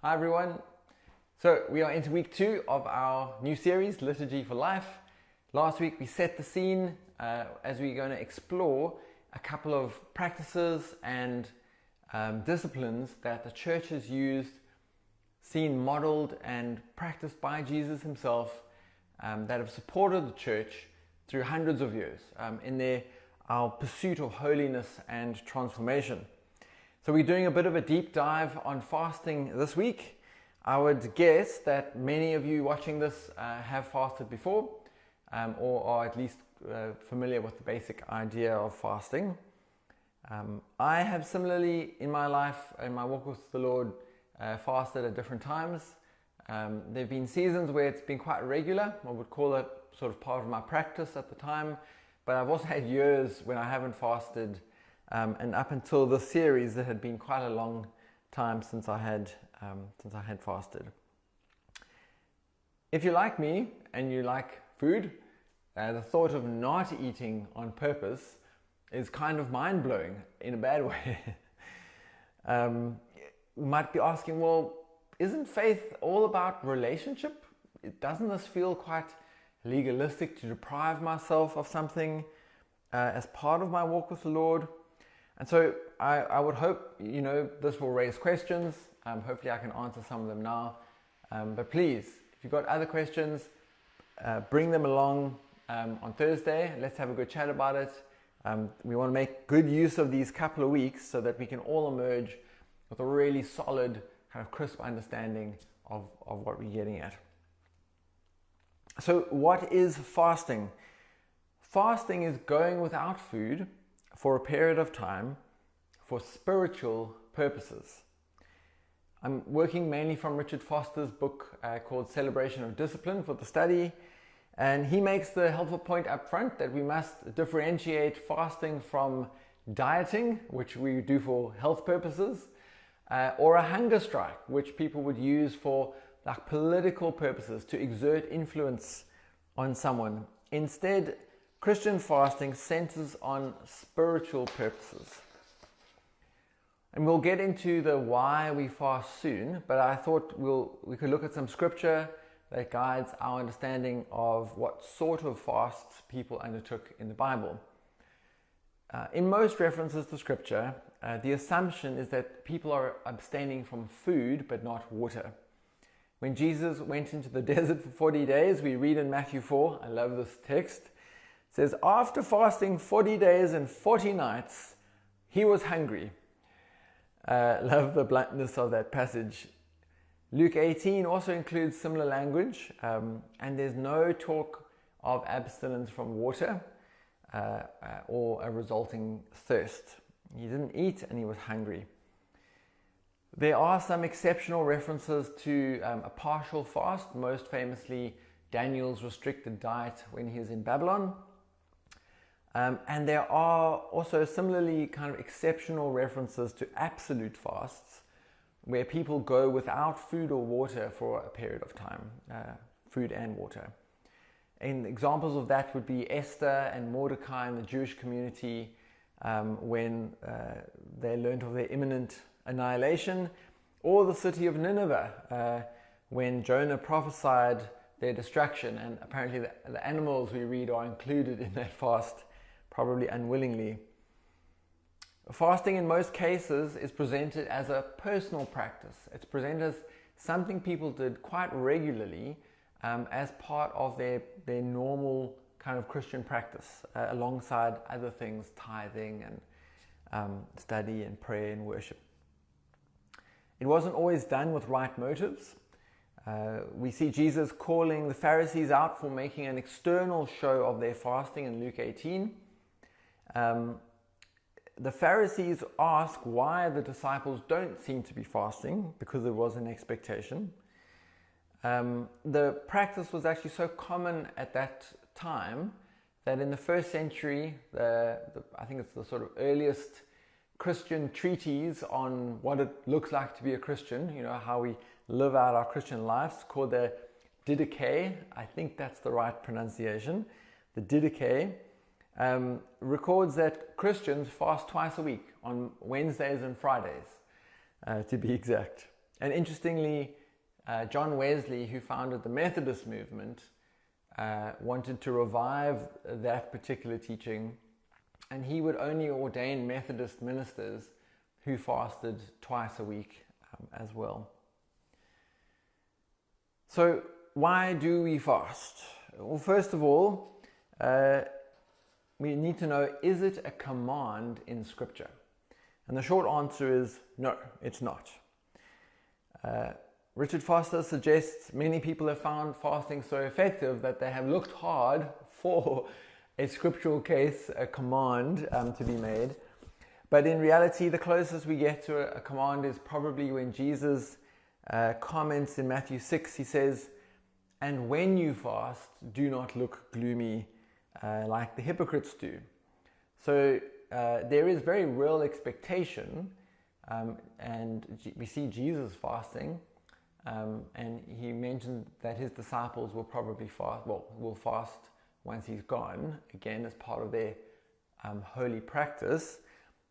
Hi everyone. So we are into week 2 of our new series, Liturgy for Life. Last week we set the scene as we're going to explore a couple of practices and disciplines that the church has used, seen modeled and practiced by Jesus himself, that have supported the church through hundreds of years in our pursuit of holiness and transformation. So we're doing a bit of a deep dive on fasting this week. I would guess that many of you watching this have fasted before or are at least familiar with the basic idea of fasting. I have similarly in my life, in my walk with the Lord, fasted at different times. There have been seasons where it's been quite regular. I would call it sort of part of my practice at the time. But I've also had years when I haven't fasted. And up until this series, it had been quite a long time since I had fasted. If you're like me and you like food, the thought of not eating on purpose is kind of mind-blowing in a bad way. You might be asking, well, isn't faith all about relationship? Doesn't this feel quite legalistic to deprive myself of something as part of my walk with the Lord? And so I would hope, this will raise questions. Hopefully I can answer some of them now. But please, if you've got other questions, bring them along on Thursday. Let's have a good chat about it. We want to make good use of these couple of weeks so that we can all emerge with a really solid, kind of crisp understanding of what we're getting at. So what is fasting? Fasting is going without food for a period of time for spiritual purposes. I'm working mainly from Richard Foster's book called Celebration of Discipline for the study, and he makes the helpful point up front that we must differentiate fasting from dieting, which we do for health purposes, or a hunger strike, which people would use for like political purposes to exert influence on someone. Instead, Christian fasting centers on spiritual purposes. And we'll get into the why we fast soon, but I thought we could look at some scripture that guides our understanding of what sort of fasts people undertook in the Bible. In most references to scripture, the assumption is that people are abstaining from food but not water. When Jesus went into the desert for 40 days, we read in Matthew 4, I love this text, it says, after fasting 40 days and 40 nights, he was hungry. Love the bluntness of that passage. Luke 18 also includes similar language, and there's no talk of abstinence from water or a resulting thirst. He didn't eat and he was hungry. There are some exceptional references to a partial fast, most famously Daniel's restricted diet when he was in Babylon. And there are also similarly kind of exceptional references to absolute fasts where people go without food or water for a period of time, food and water. And examples of that would be Esther and Mordecai in the Jewish community when they learned of their imminent annihilation, or the city of Nineveh when Jonah prophesied their destruction, and apparently the animals we read are included in that fast, probably unwillingly. Fasting in most cases is presented as a personal practice. It's presented as something people did quite regularly as part of their normal kind of Christian practice, alongside other things, tithing and study and prayer and worship. It wasn't always done with right motives. We see Jesus calling the Pharisees out for making an external show of their fasting in Luke 18. The Pharisees ask why the disciples don't seem to be fasting, because there was an expectation. The practice was actually so common at that time that in the first century, I think it's the sort of earliest Christian treatise on what it looks like to be a Christian, how we live out our Christian lives, called the Didache. I think that's the right pronunciation. The Didache records that Christians fast twice a week, on Wednesdays and Fridays, to be exact. And interestingly, John Wesley, who founded the Methodist movement, wanted to revive that particular teaching, and he would only ordain Methodist ministers who fasted twice a week as well. So why do we fast? Well, first of all, we need to know, is it a command in Scripture? And the short answer is no, it's not. Richard Foster suggests many people have found fasting so effective that they have looked hard for a scriptural case, a command to be made. But in reality, the closest we get to a command is probably when Jesus comments in Matthew 6. He says, "And when you fast, do not look gloomy like the hypocrites do." So there is very real expectation, and we see Jesus fasting, and he mentioned that his disciples will probably will fast once he's gone, again as part of their holy practice.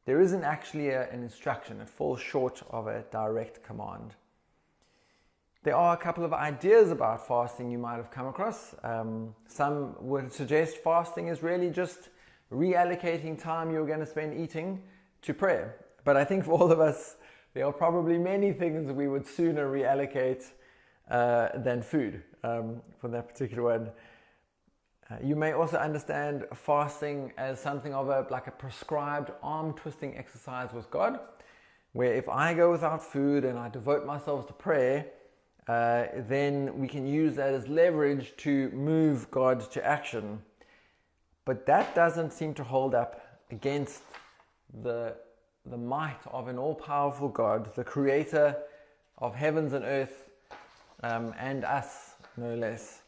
There isn't actually an instruction. It falls short of a direct command. There are a couple of ideas about fasting you might have come across. Some would suggest fasting is really just reallocating time you're going to spend eating to prayer. But I think for all of us, there are probably many things we would sooner reallocate than food for that particular one. You may also understand fasting as something of like a prescribed arm-twisting exercise with God, where if I go without food and I devote myself to prayer, then we can use that as leverage to move God to action. But that doesn't seem to hold up against the might of an all-powerful God, the creator of heavens and earth, and us, no less.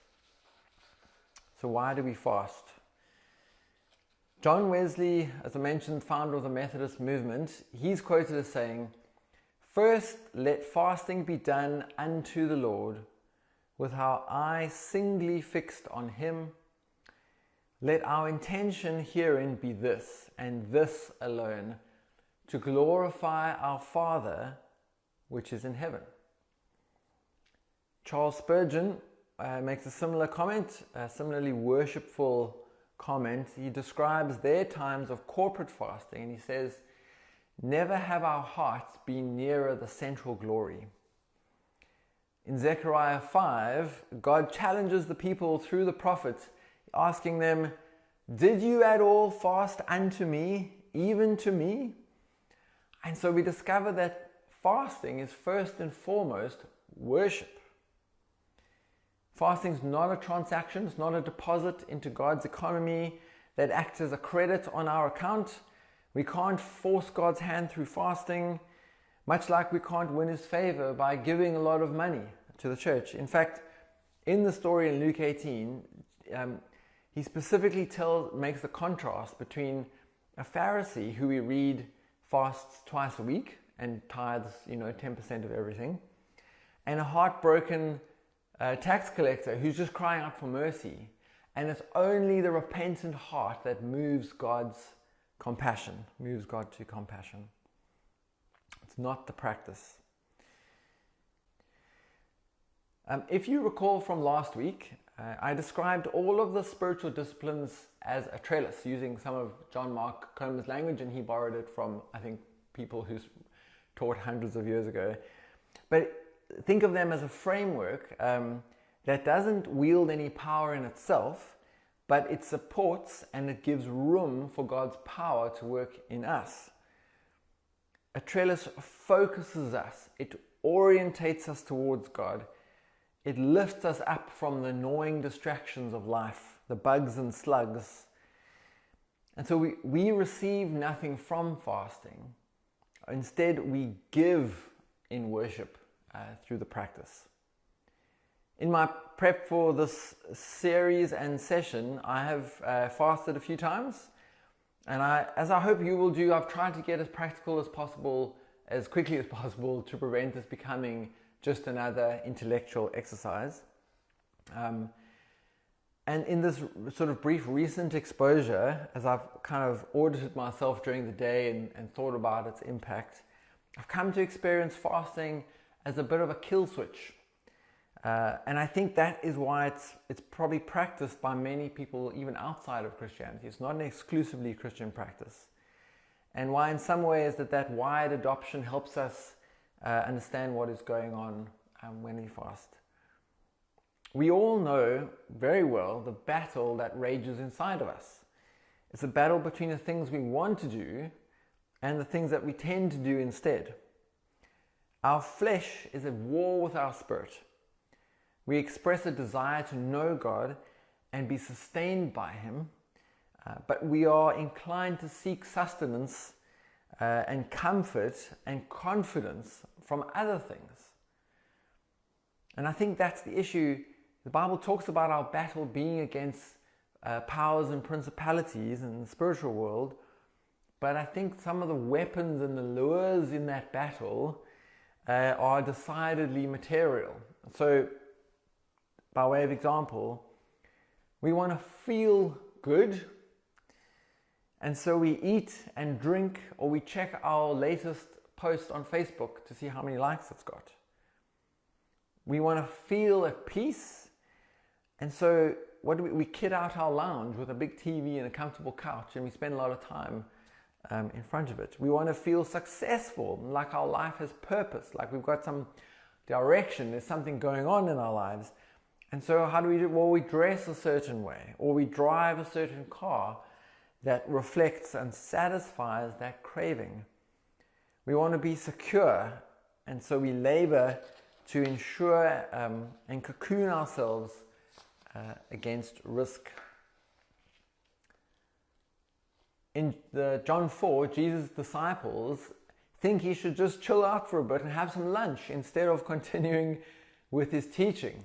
So why do we fast? John Wesley, as I mentioned, founder of the Methodist movement, he's quoted as saying, "First, let fasting be done unto the Lord, with our eye singly fixed on Him. Let our intention herein be this, and this alone, to glorify our Father which is in heaven." Charles Spurgeon makes a similar comment, a similarly worshipful comment. He describes their times of corporate fasting, and he says, "Never have our hearts been nearer the central glory." In Zechariah 5, God challenges the people through the prophet, asking them, "Did you at all fast unto me, even to me?" And so we discover that fasting is first and foremost worship. Fasting is not a transaction, it's not a deposit into God's economy that acts as a credit on our account. We can't force God's hand through fasting, much like we can't win His favor by giving a lot of money to the church. In fact, in the story in Luke 18, he specifically makes the contrast between a Pharisee who we read fasts twice a week and tithes 10% of everything, and a heartbroken tax collector who's just crying out for mercy. And it's only the repentant heart that moves God's compassion, moves God to compassion. It's not the practice. If you recall from last week, I described all of the spiritual disciplines as a trellis, using some of John Mark Comer's language, and he borrowed it from, I think, people who taught hundreds of years ago. But think of them as a framework that doesn't wield any power in itself, but it supports and it gives room for God's power to work in us. A trellis focuses us, it orientates us towards God. It lifts us up from the gnawing distractions of life, the bugs and slugs. And so we receive nothing from fasting. Instead, we give in worship through the practice. In my prep for this series and session, I have fasted a few times. And as I hope you will do, I've tried to get as practical as possible, as quickly as possible, to prevent this becoming just another intellectual exercise. And in this sort of brief recent exposure, as I've kind of audited myself during the day and thought about its impact, I've come to experience fasting as a bit of a kill switch. And I think that is why it's probably practiced by many people even outside of Christianity. It's not an exclusively Christian practice. And why in some ways that wide adoption helps us understand what is going on when we fast. We all know very well the battle that rages inside of us. It's a battle between the things we want to do and the things that we tend to do instead. Our flesh is at war with our spirit. We express a desire to know God and be sustained by Him, but we are inclined to seek sustenance and comfort and confidence from other things. And I think that's the issue. The Bible talks about our battle being against powers and principalities in the spiritual world, but I think some of the weapons and the lures in that battle are decidedly material. So, by way of example, we want to feel good, and so we eat and drink, or we check our latest post on Facebook to see how many likes it's got. We want to feel at peace, and so we kit out our lounge with a big TV and a comfortable couch, and we spend a lot of time in front of it. We want to feel successful, like our life has purpose, like we've got some direction, there's something going on in our lives. And so how do we do? Well, we dress a certain way, or we drive a certain car that reflects and satisfies that craving. We want to be secure, and so we labor to ensure and cocoon ourselves against risk. In John 4, Jesus' disciples think he should just chill out for a bit and have some lunch instead of continuing with his teaching.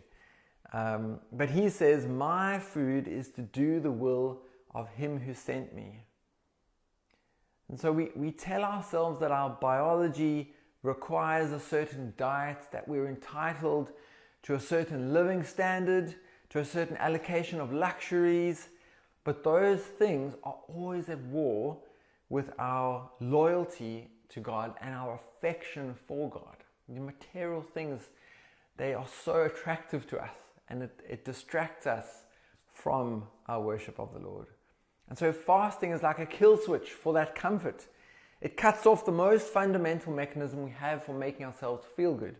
But he says, "My food is to do the will of Him who sent me." And so we tell ourselves that our biology requires a certain diet, that we're entitled to a certain living standard, to a certain allocation of luxuries, but those things are always at war with our loyalty to God and our affection for God. The material things, they are so attractive to us, and it distracts us from our worship of the Lord. And so fasting is like a kill switch for that comfort. It cuts off the most fundamental mechanism we have for making ourselves feel good.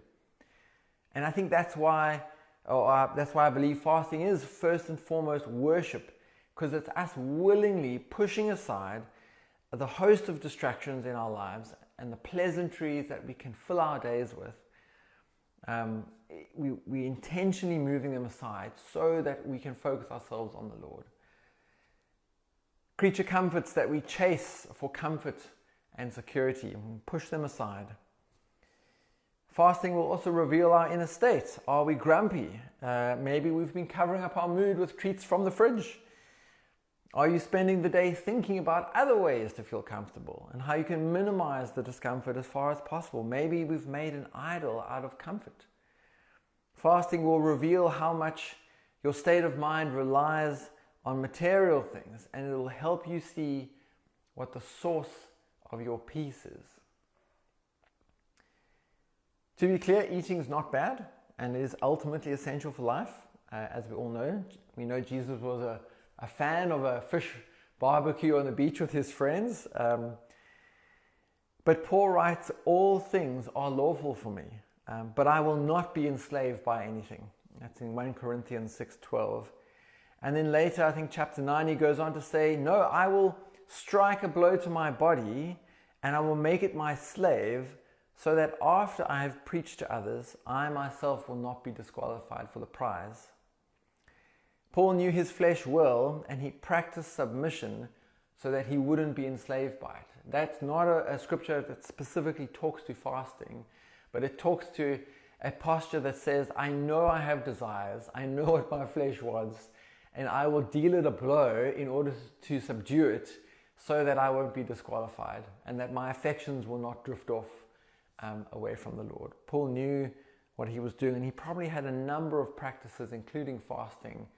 And I think that's why I believe fasting is first and foremost worship, because it's us willingly pushing aside the host of distractions in our lives and the pleasantries that we can fill our days with. We intentionally moving them aside so that we can focus ourselves on the Lord. Creature comforts that we chase for comfort and security, and push them aside. Fasting will also reveal our inner state. Are we grumpy? Maybe we've been covering up our mood with treats from the fridge. Are you spending the day thinking about other ways to feel comfortable and how you can minimize the discomfort as far as possible? Maybe we've made an idol out of comfort. Fasting will reveal how much your state of mind relies on material things, and it will help you see what the source of your peace is. To be clear, eating is not bad and is ultimately essential for life, as we all know. We know Jesus was a fan of a fish barbecue on the beach with his friends. But Paul writes, "All things are lawful for me, but I will not be enslaved by anything." That's in 1 Corinthians 6:12. And then later, I think chapter 9, he goes on to say, "No, I will strike a blow to my body and I will make it my slave, so that after I have preached to others, I myself will not be disqualified for the prize." Paul knew his flesh well, and he practiced submission so that he wouldn't be enslaved by it. That's not a scripture that specifically talks to fasting, but it talks to a posture that says, I know I have desires, I know what my flesh wants, and I will deal it a blow in order to subdue it so that I won't be disqualified and that my affections will not drift off away from the Lord. Paul knew what he was doing, and he probably had a number of practices, including fasting,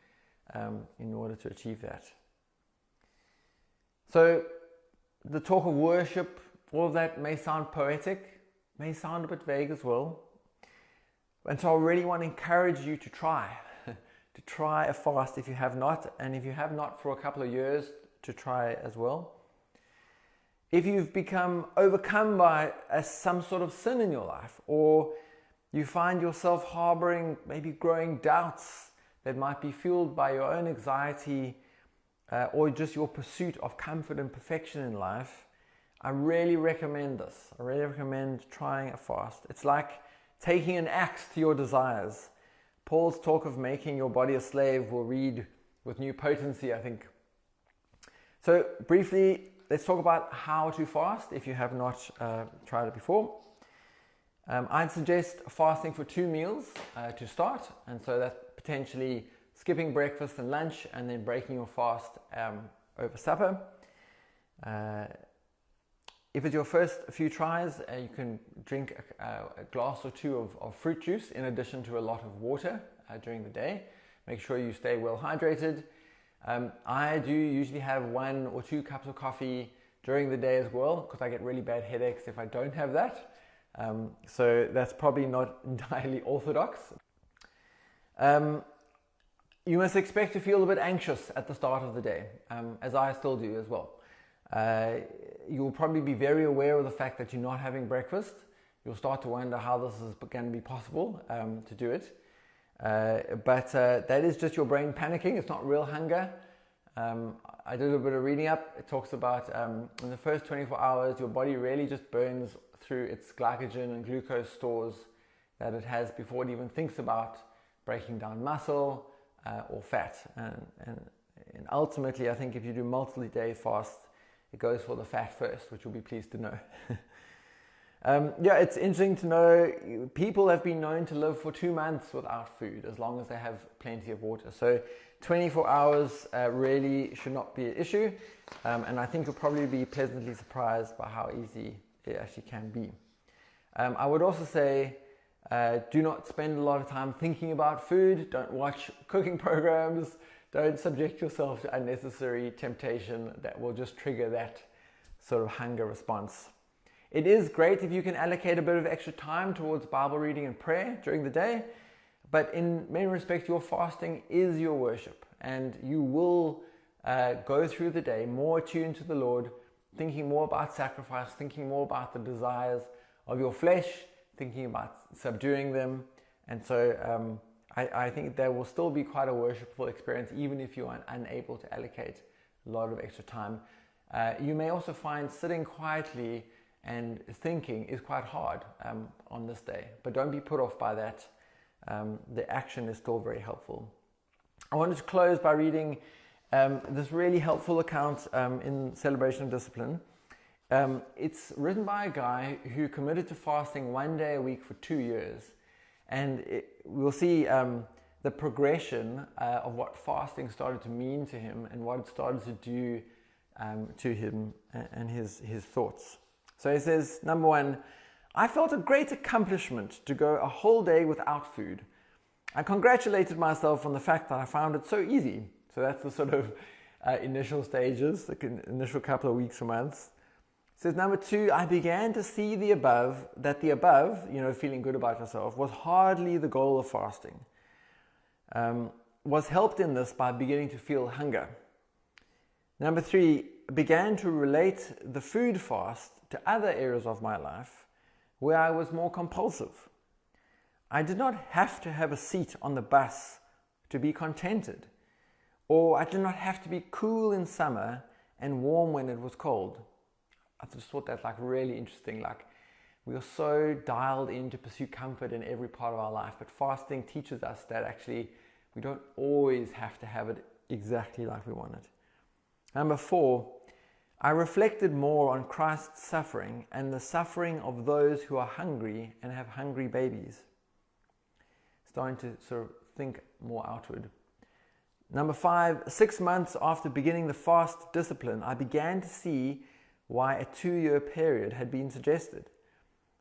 in order to achieve that. So the talk of worship, all of that may sound poetic, may sound a bit vague as well. And so I really want to encourage you to try, to try a fast if you have not, and if you have not for a couple of years, to try as well. If you've become overcome by some sort of sin in your life, or you find yourself harboring maybe growing doubts that might be fueled by your own anxiety or just your pursuit of comfort and perfection in life, I really recommend this. I really recommend trying a fast. It's like taking an axe to your desires. Paul's talk of making your body a slave will read with new potency, I think. So briefly, let's talk about how to fast if you have not tried it before. I'd suggest fasting for 2 meals to start, and so that's potentially skipping breakfast and lunch and then breaking your fast over supper. If it's your first few tries, you can drink a glass or 2 of fruit juice in addition to a lot of water during the day. Make sure you stay well hydrated. I do usually have 1 or 2 cups of coffee during the day as well, because I get really bad headaches if I don't have that. So that's probably not entirely orthodox. You must expect to feel a bit anxious at the start of the day, as I still do as well. You'll probably be very aware of the fact that you're not having breakfast. You'll start to wonder how this is going to be possible to do it. But that is just your brain panicking. It's not real hunger. I did a bit of reading up. It talks about in the first 24 hours, your body really just burns through its glycogen and glucose stores that it has before it even thinks about breaking down muscle or fat. And ultimately, I think if you do multi-day fast, it goes for the fat first, which you'll be pleased to know. Yeah, it's interesting to know people have been known to live for 2 months without food as long as they have plenty of water. So 24 hours really should not be an issue, and I think you'll probably be pleasantly surprised by how easy it actually can be. I would also say do not spend a lot of time thinking about food. Don't watch cooking programs. Don't subject yourself to unnecessary temptation that will just trigger that sort of hunger response. It is great if you can allocate a bit of extra time towards Bible reading and prayer during the day, but in many respects, your fasting is your worship, and you will go through the day more attuned to the Lord, thinking more about sacrifice, thinking more about the desires of your flesh, thinking about subduing them. And so I think there will still be quite a worshipful experience, even if you are unable to allocate a lot of extra time. You may also find sitting quietly and thinking is quite hard on this day, but don't be put off by that. The action is still very helpful. I wanted to close by reading this really helpful account in Celebration of Discipline. It's written by a guy who committed to fasting 1 day a week for 2 years. And we'll see the progression of what fasting started to mean to him and what it started to do to him and his thoughts. So he says, number 1, I felt a great accomplishment to go a whole day without food. I congratulated myself on the fact that I found it so easy. So that's the sort of initial stages, the initial couple of weeks or months. It says, number 2, I began to see the above, feeling good about yourself, was hardly the goal of fasting. Was helped in this by beginning to feel hunger. Number 3, began to relate the food fast to other areas of my life where I was more compulsive. I did not have to have a seat on the bus to be contented, or I did not have to be cool in summer and warm when it was cold. I just thought that really interesting. We are so dialed in to pursue comfort in every part of our life, but fasting teaches us that actually we don't always have to have it exactly like we want it. Number 4, I reflected more on Christ's suffering and the suffering of those who are hungry and have hungry babies. Starting to sort of think more outward. Number 5, 6 months after beginning the fast discipline, I began to see why a 2-year period had been suggested.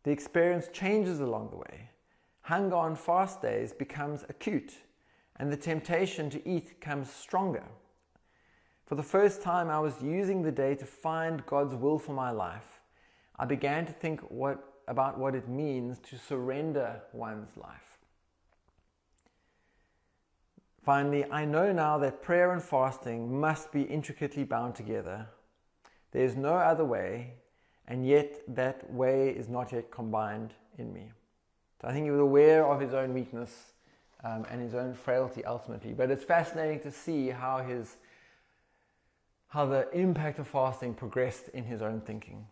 The experience changes along the way. Hunger on fast days becomes acute, and the temptation to eat comes stronger. For the first time, I was using the day to find God's will for my life. I began to think about what it means to surrender one's life. Finally, I know now that prayer and fasting must be intricately bound together. There is no other way, and yet that way is not yet combined in me. So I think he was aware of his own weakness and his own frailty ultimately. But it's fascinating to see how the impact of fasting progressed in his own thinking.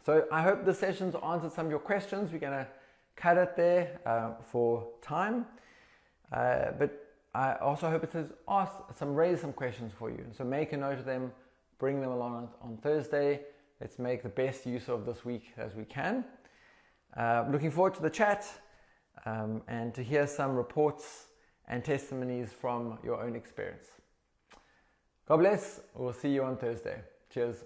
So I hope this session's answered some of your questions. We're going to cut it there for time. But I also hope it has raised some questions for you. So make a note of them, bring them along on Thursday. Let's make the best use of this week as we can. Looking forward to the chat and to hear some reports and testimonies from your own experience. God bless. We'll see you on Thursday. Cheers.